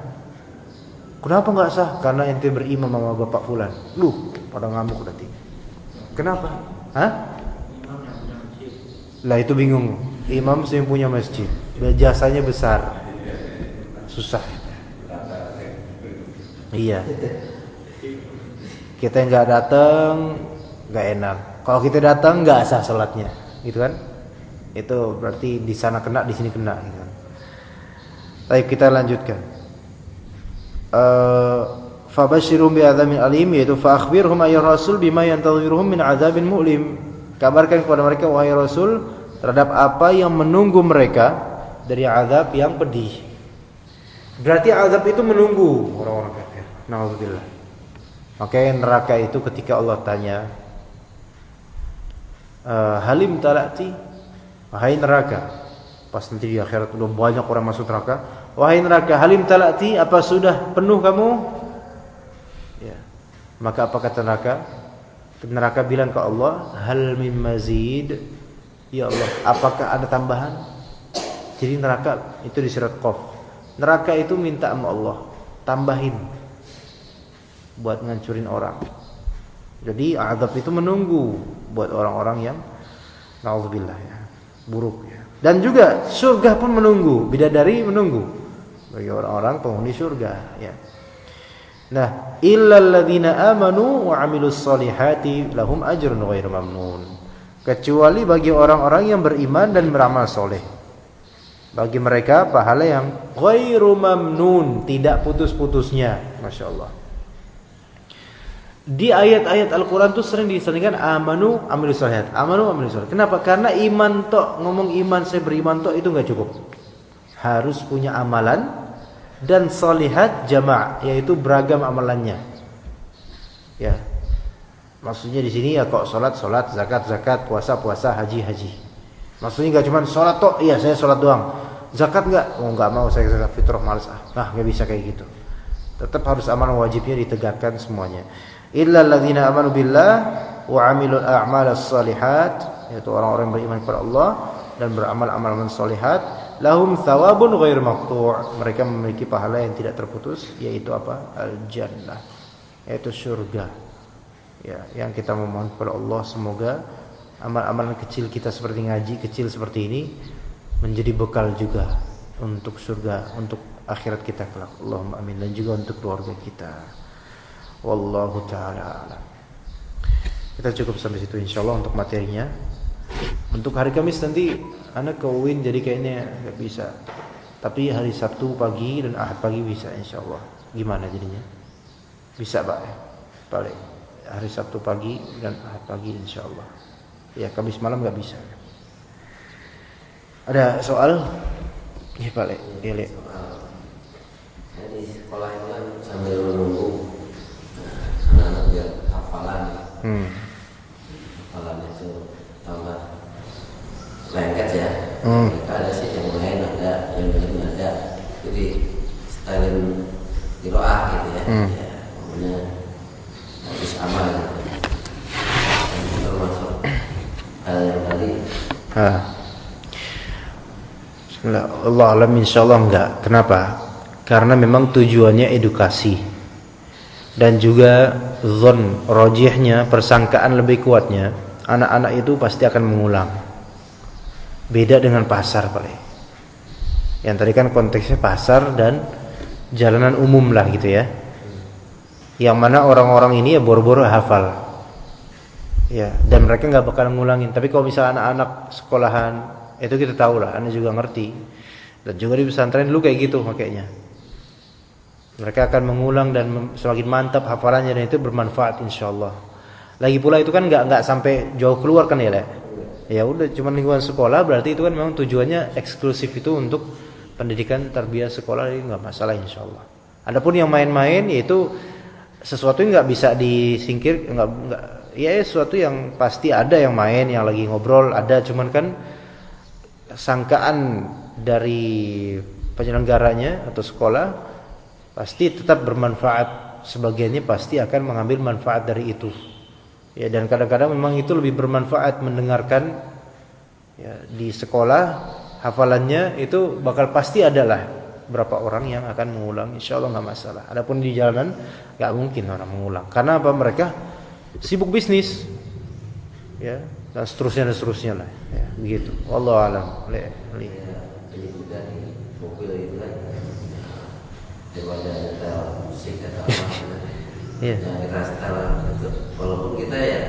Kenapa nggak sah? Karena ente berimam sama bapak fulan. Pada ngamuk berarti. Kenapa? Hah? Lah itu bingung. Imam yang punya masjid, jasanya besar, susah. Iya. Kita nggak datang, nggak enak. Kalau kita datang nggak sah sholatnya, gitu kan? Itu berarti di sana kena, di sini kena, gitu kan? Baik, kita lanjutkan. Fabashirum bi'adzamin alim, yaitu fa akhbirhum ayya rasul bima yantadhiruhum min adzabin mu'lim. Kabarkan kepada mereka wahai Rasul terhadap apa yang menunggu mereka dari azab yang pedih. Berarti azab itu menunggu orang-orang kafir. Nauzubillah. Makanya neraka itu ketika Allah tanya, halim talati, wahai neraka, pas nanti di akhirat udah banyak orang masuk neraka, wahai neraka, halim talati, apa sudah penuh kamu? Ya. Maka apa kata neraka? Neraka bilang ke Allah, hal min mazid, ya Allah, apakah ada tambahan? Jadi neraka itu di surat Qaf, neraka itu minta sama Allah, tambahin buat ngancurin orang. Jadi azab itu menunggu buat orang-orang yang naudzubillah ya, buruk ya. Dan juga surga pun menunggu, bidadari menunggu bagi orang-orang penghuni surga ya. Nah, illal ladzina amanu wa 'amilus solihati lahum ajrun ghairu mamnun. Kecuali bagi orang-orang yang beriman dan beramal soleh, bagi mereka pahala yang ghairu mamnun, tidak putus-putusnya. Masya Allah. Di ayat-ayat Al-Quran tuh sering disebutkan amanu amilus solihat, amanu amilus solihat. Kenapa? Karena iman tok, ngomong iman saya beriman tok itu nggak cukup. Harus punya amalan dan solihat jama', yaitu beragam amalannya. Ya, maksudnya di sini ya kok salat, zakat, puasa, haji. Maksudnya nggak cuma salat tok, iya saya salat doang. Zakat nggak? Oh nggak mau saya zakat fitrah, malas nggak bisa kayak gitu. Tetap harus amalan wajibnya ditegakkan semuanya. Illal ladzina amanu billah wa 'amilul a'malas shalihat, yaitu orang-orang yang beriman kepada Allah dan beramal amalan shalihat, lahum thawabun ghairu maqtu', mereka memiliki pahala yang tidak terputus, yaitu apa? Al-jannah, yaitu surga. Ya, yang kita memohon kepada Allah semoga amal-amalan kecil kita seperti ngaji kecil seperti ini menjadi bekal juga untuk surga, untuk akhirat kita kelak. Allahumma amin. Dan juga untuk keluarga kita. Wallahu ta'ala alam. Kita cukup sampai situ insyaallah untuk materinya. Untuk hari Kamis nanti anak ke UIN, jadi kayaknya nggak bisa. Tapi hari Sabtu pagi dan Ahad pagi bisa insyaallah. Gimana jadinya? Bisa Pak ya? Balik hari Sabtu pagi dan Ahad pagi insyaallah. Ya Kamis malam nggak bisa. Ada soal? Iya Pak Le. Iya Le. Di sekolah itu kan sambil menunggu anak-anak biar hafalan. Hafalan itu tambah lengket ya. Mereka ada sih hal yang tadi. Bismillah, Allah alam, insyaallah enggak. Kenapa? Karena memang tujuannya edukasi dan juga zon rojihnya, persangkaan lebih kuatnya anak-anak itu pasti akan mengulang. Beda dengan pasar paling. Yang tadi kan konteksnya pasar dan jalanan umum lah gitu ya. Yang mana orang-orang ini ya boro-boro hafal. Ya, dan mereka nggak bakal ngulangin. Tapi kalau misalnya anak-anak sekolahan, itu kita tahu lah, anak juga ngerti. Dan juga di pesantren dulu kayak gitu makanya. Mereka akan mengulang dan semakin mantap hafalannya, dan itu bermanfaat insyaallah. Lagi pula itu kan nggak sampai jauh keluar kan ya, Le? Ya udah cuma lingkungan sekolah, berarti itu kan memang tujuannya eksklusif itu untuk pendidikan tarbiyah sekolah, ini nggak masalah insyaallah. Adapun yang main-main yaitu sesuatu yang nggak bisa disingkir, nggak ya sesuatu yang pasti ada yang main, yang lagi ngobrol ada, cuman kan sangkaan dari penyelenggaranya atau sekolah pasti tetap bermanfaat, sebagiannya pasti akan mengambil manfaat dari itu. Ya, dan kadang-kadang memang itu lebih bermanfaat mendengarkan ya, di sekolah hafalannya itu bakal pasti adalah berapa orang yang akan mengulang, insyaallah nggak masalah. Adapun di jalanan nggak mungkin orang mengulang, karena apa? Mereka sibuk bisnis, ya, dan seterusnya lah, ya, begitu. Wallahu alam. Ini juga di mobil itu kan daripada nyetel musik atau apa, Iya. yang kita setel itu, walaupun kita ya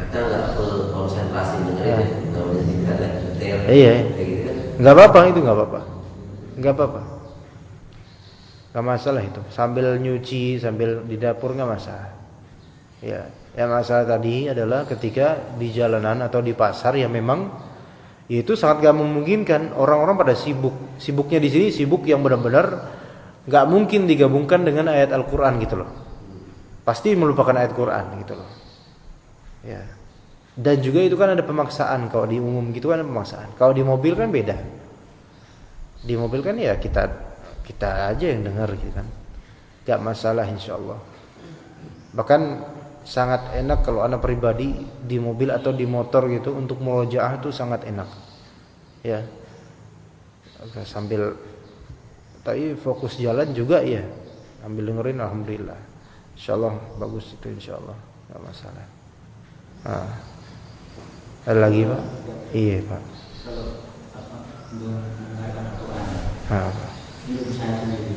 kadang nggak full konsentrasi dengerin, namanya kita nyetel, Iya. kayak gitu kan. Nggak apa-apa itu, nggak apa-apa, nggak masalah itu. Sambil nyuci, sambil di dapur nggak masalah. Ya, yang masalah tadi adalah ketika di jalanan atau di pasar yang memang itu sangat gak memungkinkan, orang-orang pada sibuk. Sibuknya di sini sibuk yang benar-benar gak mungkin digabungkan dengan ayat Al-Quran gitu loh. Pasti melupakan ayat Quran gitu loh. Ya. Dan juga itu kan ada pemaksaan, kalau di umum gitu kan ada pemaksaan. Kalau di mobil kan beda. Di mobil kan ya kita aja yang dengar gitu kan. Gak masalah insyaallah. Bahkan sangat enak kalau anak pribadi di mobil atau di motor gitu untuk murojaah itu sangat enak. Ya. Sambil tapi fokus jalan juga ya. Sambil dengerin alhamdulillah. Insyaallah bagus itu insyaallah. Enggak masalah. Ada lagi, Pak? Iya, Pak. Kalau mendengarkan Al-Quran. Ini saya sendiri.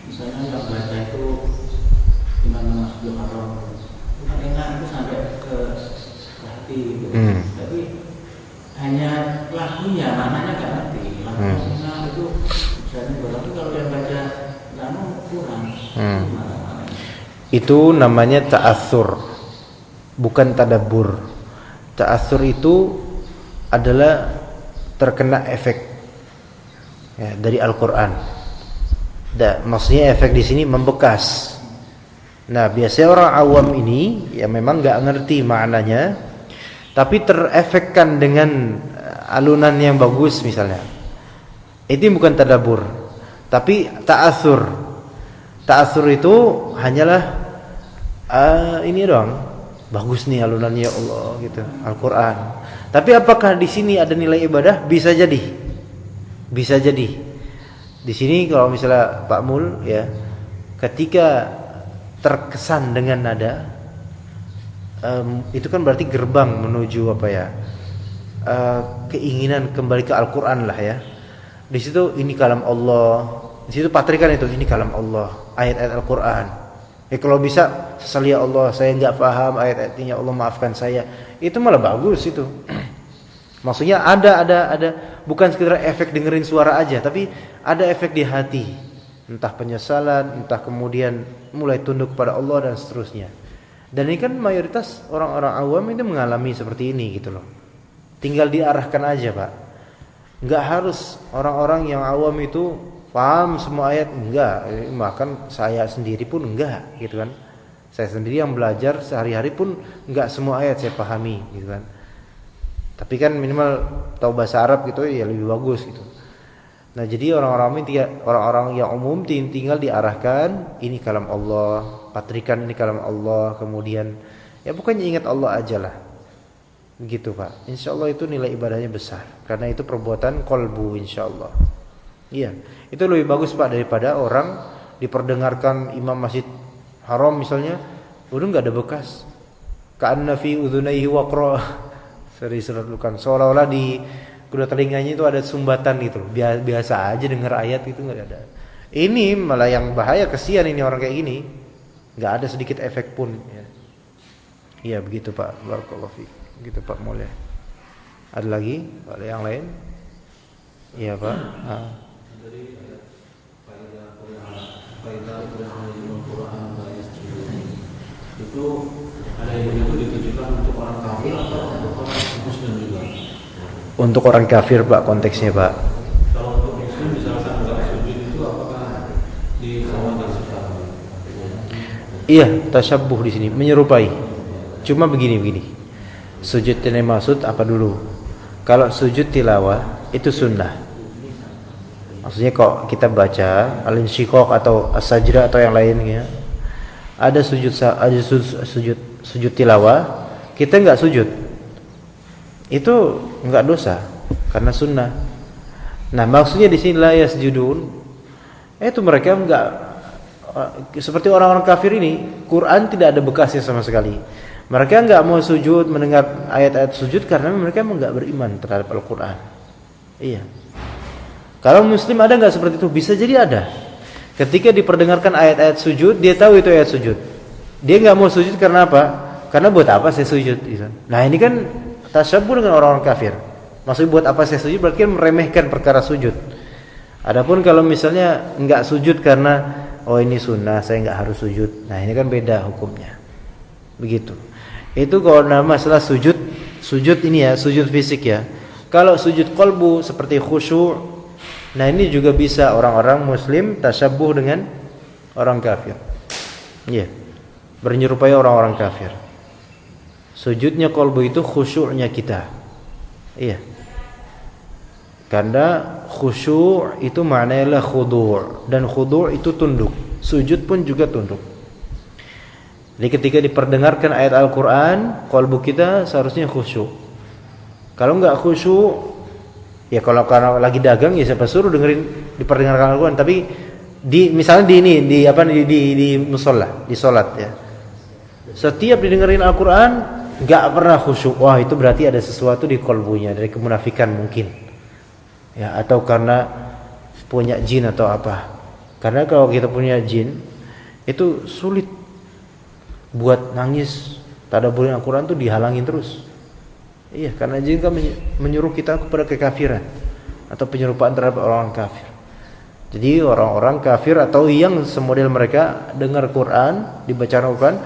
Misalnya nggak baca itu gimana masuk atau bukan enak itu sampai ke hati gitu. Tapi hanya lagunya, maknanya nggak ngerti. Lagunya itu misalnya berarti kalau yang baca lagu kurang. Itu namanya ta'atsur, bukan tadabbur. Ta'atsur itu adalah terkena efek ya, dari Al-Quran. Maksudnya efek di sini membekas. Nah, biasanya orang awam ini ya memang nggak ngerti maknanya, tapi terefekkan dengan alunan yang bagus misalnya. Itu bukan tadabbur, tapi ta'atsur. Ta'atsur itu hanyalah ini doang. Bagus nih alunannya ya Allah gitu, Al-Quran. Tapi apakah di sini ada nilai ibadah? Bisa jadi. Bisa jadi. Di sini kalau misalnya Pak Mul ya, ketika terkesan dengan nada, itu kan berarti gerbang menuju apa ya? Keinginan kembali ke Al-Quran lah ya. Di situ ini kalam Allah. Di situ patrikan itu ini kalam Allah, ayat-ayat Al-Quran. Kalau bisa sesali ya Allah, saya nggak paham ayat-ayatnya, Allah maafkan saya. Itu malah bagus itu. Maksudnya ada bukan sekedar efek dengerin suara aja, tapi ada efek di hati. Entah penyesalan, entah kemudian mulai tunduk kepada Allah dan seterusnya. Dan ini kan mayoritas orang-orang awam itu mengalami seperti ini gitu loh. Tinggal diarahkan aja, Pak. Nggak harus orang-orang yang awam itu paham semua ayat, enggak. Bahkan saya sendiri pun enggak gitu kan. Saya sendiri yang belajar sehari-hari pun enggak semua ayat saya pahami gitu kan. Tapi kan minimal tahu bahasa Arab gitu ya lebih bagus gitu. Nah, jadi orang-orang yang umum tinggal diarahkan ini kalam Allah, patrikan ini kalam Allah, kemudian ya bukannya ingat Allah aja lah. Begitu Pak. Insyaallah itu nilai ibadahnya besar karena itu perbuatan qalbu insyaallah. Iya, itu lebih bagus Pak daripada orang diperdengarkan imam masjid haram misalnya, udah nggak ada bekas. Ka'anna fi udhunaihi waqra. Serius bukan, seolah-olah di kedua telinganya itu ada sumbatan gitu. Biasa aja dengar ayat itu nggak ada. Ini malah yang bahaya, kesian ini orang kayak gini. Nggak ada sedikit efek pun. Iya begitu Pak. Barakallahu fiik. Begitu Pak Mulya. Ada lagi? Ada yang lain? Iya Pak. Itu ada yang itu ditujukan untuk orang kafir atau untuk orang muslim juga? Untuk orang kafir Pak konteksnya Pak. Kalau untuk muslim misalkan nggak sujud itu apakah sama tasyabbuh? Iya, tasyabbuh di sini menyerupai. Cuma begini. Sujud ini maksud apa dulu? Kalau sujud tilawah itu sunnah. Maksudnya kok kita baca al-insyiqaq atau as-sajdah atau yang lainnya, ada sujud tilawah, kita enggak sujud. Itu enggak dosa karena sunnah. Nah, maksudnya di sini la yasjudun, itu mereka enggak seperti orang-orang kafir ini, Quran tidak ada bekasnya sama sekali. Mereka enggak mau sujud, mendengar ayat-ayat sujud karena mereka enggak beriman terhadap Al-Quran. Iya. Kalau muslim ada enggak seperti itu? Bisa jadi ada. Ketika diperdengarkan ayat-ayat sujud, dia tahu itu ayat sujud. Dia enggak mau sujud karena apa? Karena buat apa saya sujud? Nah ini kan tasyabbuh dengan orang-orang kafir. Maksudnya buat apa saya sujud? Berarti kan meremehkan perkara sujud. Adapun kalau misalnya enggak sujud karena oh ini sunnah, saya enggak harus sujud. Nah ini kan beda hukumnya. Begitu. Itu kalau masalah sujud ini ya, sujud fisik ya. Kalau sujud qalbu seperti khusyuk, nah ini juga bisa orang-orang muslim tasyabbuh dengan orang kafir. Iya. Menyerupai orang-orang kafir. Sujudnya qalbu itu khusyuknya kita. Iya. Karena khusyuk itu maknanya khudu', dan khudu' itu tunduk. Sujud pun juga tunduk. Jadi ketika diperdengarkan ayat Al-Quran, qalbu kita seharusnya khusyuk. Kalau enggak khusyuk, ya kalau karena lagi dagang ya siapa suruh dengerin diperdengarkan Al-Quran. Tapi misalnya di musholla, di salat ya. Setiap didengerin Al-Quran enggak pernah khusyuk. Wah, itu berarti ada sesuatu di qalbunya, dari kemunafikan mungkin. Ya, atau karena punya jin atau apa. Karena kalau kita punya jin, itu sulit buat nangis tadabburin Al-Quran tuh dihalangin terus. Iya, karena jin kan menyuruh kita kepada kekafiran atau penyerupaan terhadap orang kafir. Jadi orang-orang kafir atau yang semodel mereka dengar Quran, dibaca Al-Quran,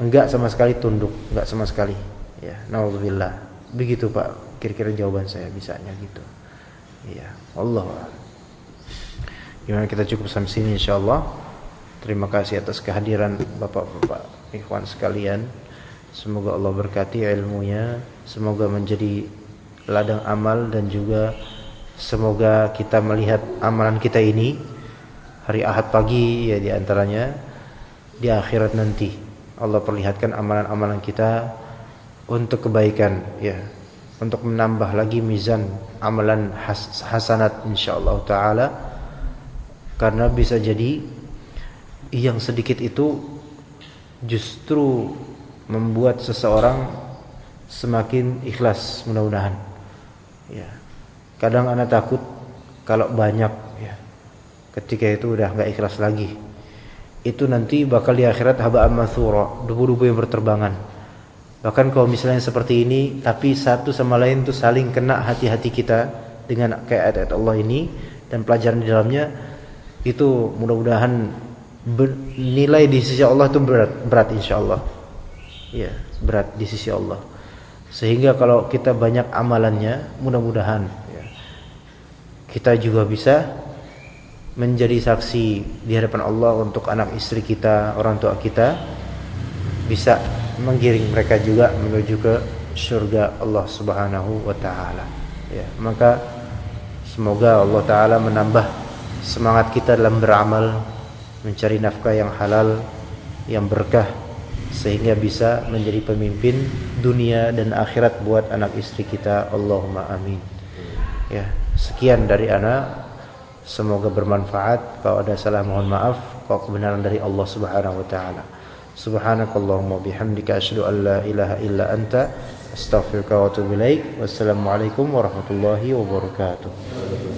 enggak sama sekali tunduk, enggak sama sekali. Ya, naudzubillah. Begitu Pak, kira-kira jawaban saya bisanya gitu. Iya, Allah. Gimana kita cukup sampai sini insyaallah. Terima kasih atas kehadiran Bapak-bapak ikhwan sekalian. Semoga Allah berkati ilmunya, semoga menjadi ladang amal, dan juga semoga kita melihat amalan kita ini hari Ahad pagi ya, di antaranya di akhirat nanti Allah perlihatkan amalan-amalan kita untuk kebaikan ya, untuk menambah lagi mizan amalan hasanat insyaallah taala. Karena bisa jadi yang sedikit itu justru membuat seseorang semakin ikhlas, mudah-mudahan. Ya. Kadang anak takut kalau banyak ya. Ketika itu udah enggak ikhlas lagi. Itu nanti bakal di akhirat haba'an mansura, debu-debu yang berterbangan. Bahkan kalau misalnya seperti ini, tapi satu sama lain itu saling kena hati-hati kita dengan kayak ayat-ayat Allah ini dan pelajaran di dalamnya, itu mudah-mudahan nilai di sisi Allah itu berat insyaallah. Ya, berat di sisi Allah. Sehingga kalau kita banyak amalannya, mudah-mudahan ya, kita juga bisa menjadi saksi di hadapan Allah untuk anak istri kita, orang tua kita, bisa menggiring mereka juga menuju ke surga Allah Subhanahu wa taala. Ya, maka semoga Allah taala menambah semangat kita dalam beramal, mencari nafkah yang halal, yang berkah, sehingga bisa menjadi pemimpin dunia dan akhirat buat anak istri kita. Allahumma amin. Ya, sekian dari ana, semoga bermanfaat. Kalau ada salah mohon maaf, kalau kebenaran dari Allah Subhanahu wa taala. Subhanakallahumma bihamdika asyhadu an la ilaha illa anta astaghfiruka wa atubu ilaik. Wassalamualaikum warahmatullahi wabarakatuh.